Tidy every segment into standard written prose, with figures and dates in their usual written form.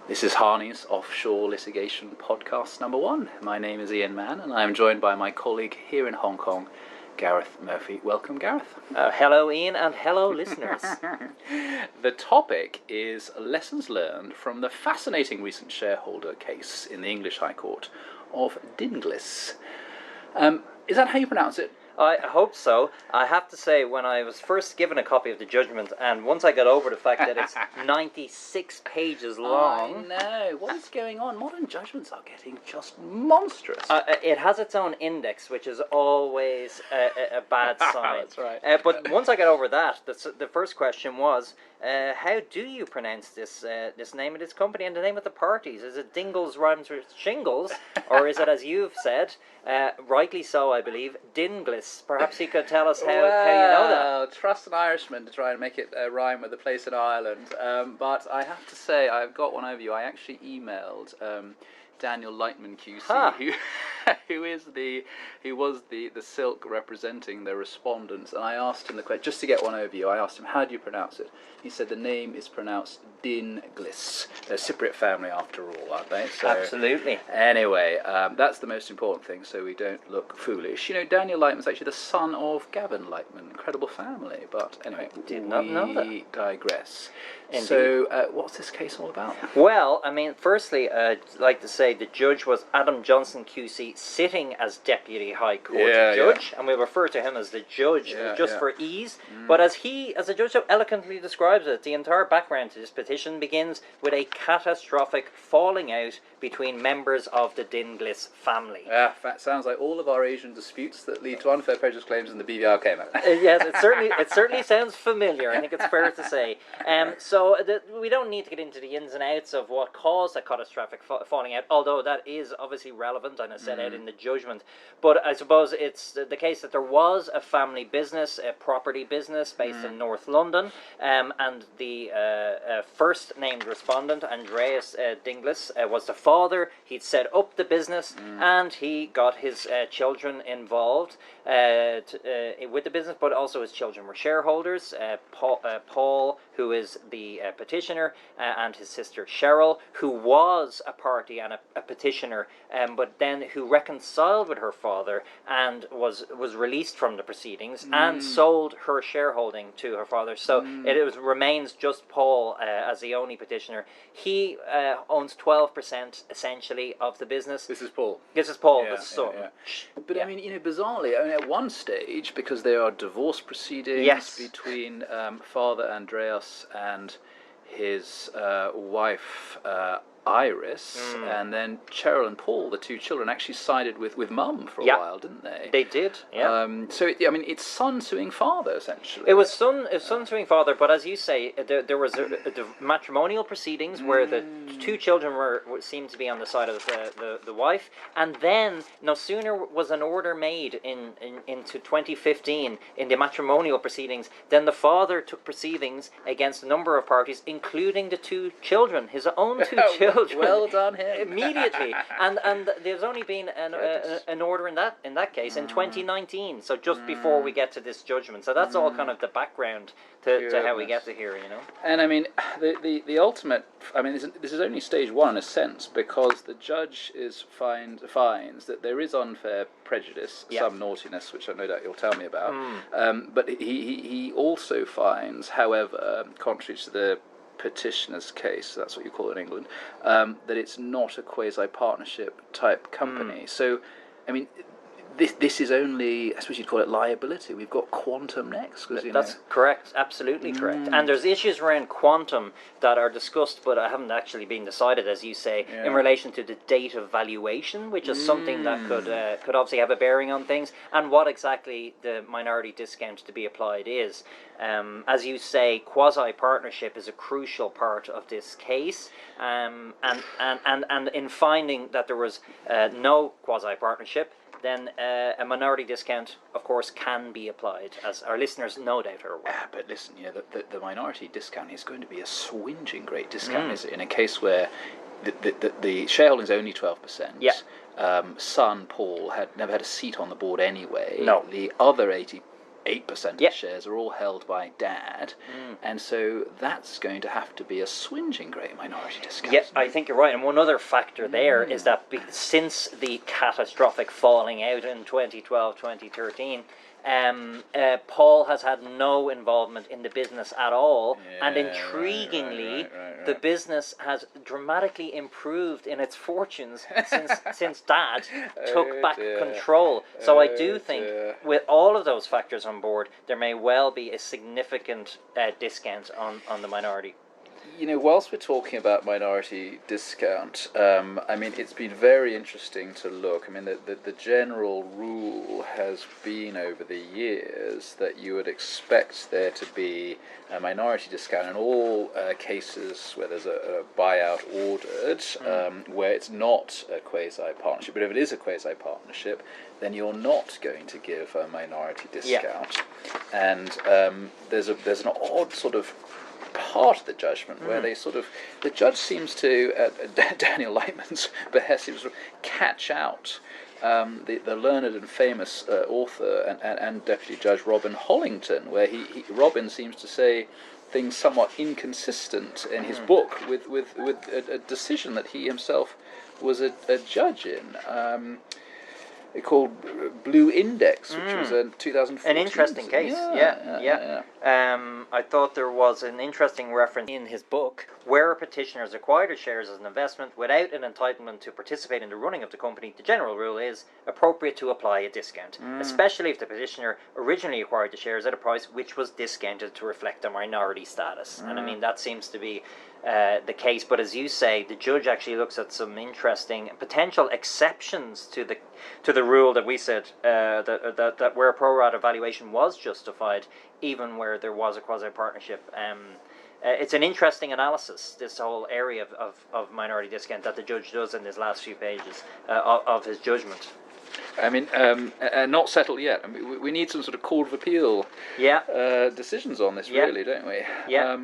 This is Harney's Offshore Litigation Podcast number 1. My name is Ian Mann, and I am joined by my colleague here in Hong Kong, Gareth Murphy. Welcome, Gareth. Hello, Ian, and hello, listeners. The topic is lessons learned from the fascinating recent shareholder case in the English High Court of Dinglis. Is that how you pronounce it? I hope so. I have to say, when I was first given a copy of the judgment, and once I got over the fact that it's 96 pages long... I know. What is going on? Modern judgments are getting just monstrous. It has its own index, which is always a bad sign. That's right. But once I got over that, the first question was, how do you pronounce this name of this company and the name of the parties? Is it Dingles rhymes with shingles, or is it, as you've said, rightly so, I believe, Dinglis? Perhaps you could tell us how you know that. Trust an Irishman to try and make it rhyme with a place in Ireland. But I have to say, I've got one over you. I actually emailed Daniel Lightman QC, who was the silk representing the respondents, and I asked him the question, just to get one over you, I asked him, how do you pronounce it? He said the name is pronounced Dinglis. They're a Cypriot family after all, aren't they? So, absolutely. Anyway, that's the most important thing, so we don't look foolish. You know, Daniel Lightman's actually the son of Gavin Lightman, incredible family, but anyway, Did not know that. We digress. Indeed. So, what's this case all about? Well, I mean, firstly, I'd like to say the judge was Adam Johnson QC, sitting as Deputy High Court Judge, and we refer to him as the Judge for ease. But as the judge so eloquently describes it, the entire background to this petition begins with a catastrophic falling out between members of the Dinglis family. Yeah, that sounds like all of our Asian disputes that lead to unfair prejudice claims in the BVR came out. Yes, it certainly sounds familiar, I think it's fair to say. So we don't need to get into the ins and outs of what caused that catastrophic falling out, although that is obviously relevant and is set out in the judgment. But I suppose it's the case that there was a family business, a property business based in North London, and the first named respondent, Andreas Dinglis, was the father. He'd set up the business and he got his children involved with the business, but also his children were shareholders. Paul, who is the petitioner, and his sister Cheryl, who was a party and a petitioner, but then who reconciled with her father and was released from the proceedings and sold her shareholding to her father. So it remains just Paul as the only petitioner. He owns 12% essentially of the business. This is Paul. This is Paul, the son. But I mean, bizarrely, at one stage, because there are divorce proceedings between Father Andreas and his wife Iris, and then Cheryl and Paul, the two children, actually sided with Mum for a while, didn't they? They did, So, it's son suing father, essentially. It was son suing father, but as you say, there was the matrimonial proceedings where the two children seemed to be on the side of the wife, and then no sooner was an order made into 2015 in the matrimonial proceedings, then the father took proceedings against a number of parties, including the two children, his own two children. Well done him. Immediately, and there's only been an order in that case in 2019, so just before we get to this judgment. So that's all kind of the background to how we get to here, you know. And I mean, the ultimate. I mean, this is only stage one in a sense, because the judge finds that there is unfair prejudice, some naughtiness, which I no doubt you'll tell me about. But he also finds, however, contrary to the petitioner's case, that's what you call it in England, that it's not a quasi-partnership type company. So, I mean, this is only, I suppose you'd call it liability. We've got quantum next. That's correct, absolutely correct. And there's issues around quantum that are discussed, but haven't actually been decided, as you say, in relation to the date of valuation, which is something that could obviously have a bearing on things, and what exactly the minority discount to be applied is. As you say, quasi-partnership is a crucial part of this case, and in finding that there was no quasi-partnership, then a minority discount, of course, can be applied, as our listeners no doubt are aware. But listen, the minority discount is going to be a swinging great discount, is it? In a case where the shareholding is only 12%. Son Paul had never had a seat on the board anyway. No. The other 80 8% of the shares are all held by Dad, and so that's going to have to be a swinging great minority discount. Yeah, I think you're right. And one other factor there is that since the catastrophic falling out in 2012, 2013, Paul has had no involvement in the business at all, and intriguingly, the business has dramatically improved in its fortunes since Dad took back control. So I do think, with all of those factors on board, there may well be a significant discount on the minority. You know, whilst we're talking about minority discount, I mean, it's been very interesting to look. I mean, the general rule has been over the years that you would expect there to be a minority discount in all cases where there's a buyout ordered, where it's not a quasi-partnership. But if it is a quasi-partnership, then you're not going to give a minority discount. And there's an odd sort of part of the judgment where the judge seems to, at Daniel Lightman's behest, he was sort of catch out the learned and famous author and Deputy Judge Robin Hollington, where Robin seems to say things somewhat inconsistent in his book with a decision that he himself was a judge in. Called Blue Index, which was a 2014. An interesting case, yeah. I thought there was an interesting reference in his book where a petitioner has acquired shares as an investment without an entitlement to participate in the running of the company. The general rule is appropriate to apply a discount, especially if the petitioner originally acquired the shares at a price which was discounted to reflect a minority status. And I mean, that seems to be the case, but as you say, the judge actually looks at some interesting potential exceptions to the rule that we said that where a pro rata valuation was justified, even where there was a quasi-partnership. It's an interesting analysis, this whole area of minority discount that the judge does in his last few pages of his judgment. I mean, not settled yet. I mean, we need some sort of court of appeal decisions on this, really, don't we? Yeah.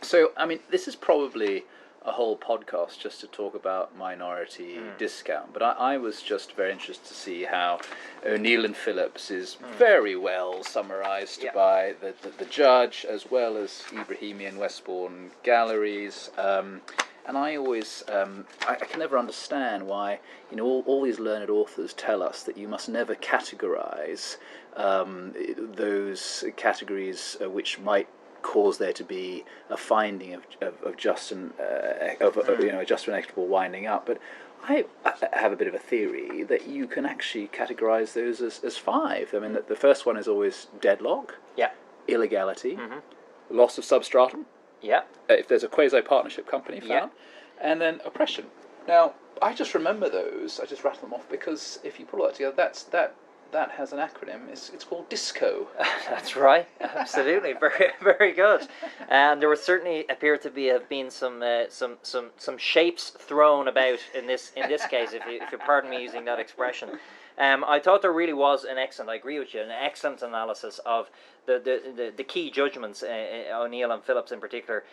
So, I mean, this is probably a whole podcast just to talk about minority discount, but I was just very interested to see how O'Neill and Phillips is very well summarised by the judge, as well as Ibrahimi and Westbourne Galleries. And I always, I can never understand why, you know, all these learned authors tell us that you must never categorise those categories which might cause there to be a finding of just and a just and equitable winding up. But I have a bit of a theory that you can actually categorise those as five. I mean, the first one is always deadlock, illegality, loss of substratum, if there's a quasi-partnership company found, and then oppression. Now, I just remember those. I just rattle them off because if you put all that together, that has an acronym. It's called DISCO. That's right. Absolutely. Very, very good. And there would certainly appear to have been some shapes thrown about in this case, if you pardon me using that expression. I thought there really was I agree with you, an excellent analysis of the key judgments, O'Neill and Phillips in particular,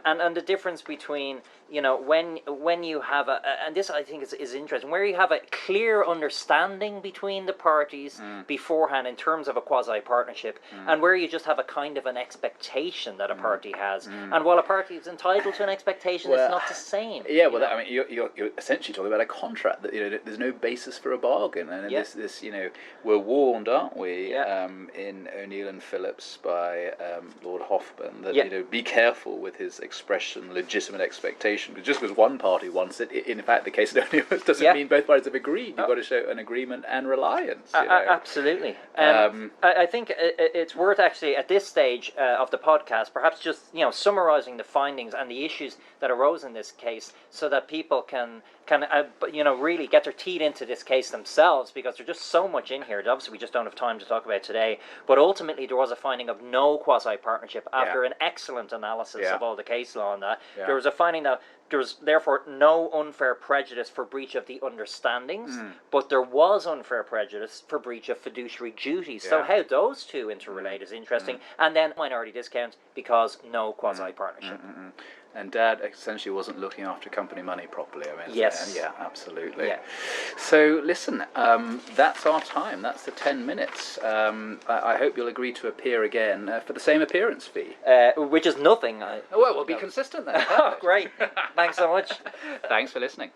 and the difference between, you know, when you have and this I think is interesting, where you have a clear understanding between the parties beforehand in terms of a quasi-partnership, and where you just have a kind of an expectation that a party has, and while a party is entitled to an expectation, it's not the same. Yeah, well, I mean, you're essentially talking about a contract that, you know, there's no basis for a bargain, and this you know, we're warned, aren't we, in O'Neill and Phillips by Lord Hoffman that you know, be careful with his expression legitimate expectation, because just because one party wants it, in fact the case of O'Neill doesn't mean both parties have agreed. You've got to show an agreement and reliance. You know? Absolutely. I think it's worth actually at this stage of the podcast perhaps just, you know, summarising the findings and the issues that arose in this case, so that people can you know, really get their teeth into this case themselves, because there's just so much in here that obviously we just don't have time to talk about today. But ultimately there was a finding of no quasi-partnership after an excellent analysis of all the case law on that. There was a finding that there was therefore no unfair prejudice for breach of the understandings, but there was unfair prejudice for breach of fiduciary duties. So how those two interrelate is interesting. And then minority discount because no quasi-partnership. And Dad essentially wasn't looking after company money properly. I mean, yes. Yeah, absolutely. Yeah. So listen, that's our time. That's the 10 minutes. I hope you'll agree to appear again for the same appearance fee. Which is nothing. Well, we'll be consistent then. Oh, great. Thanks so much. Thanks for listening.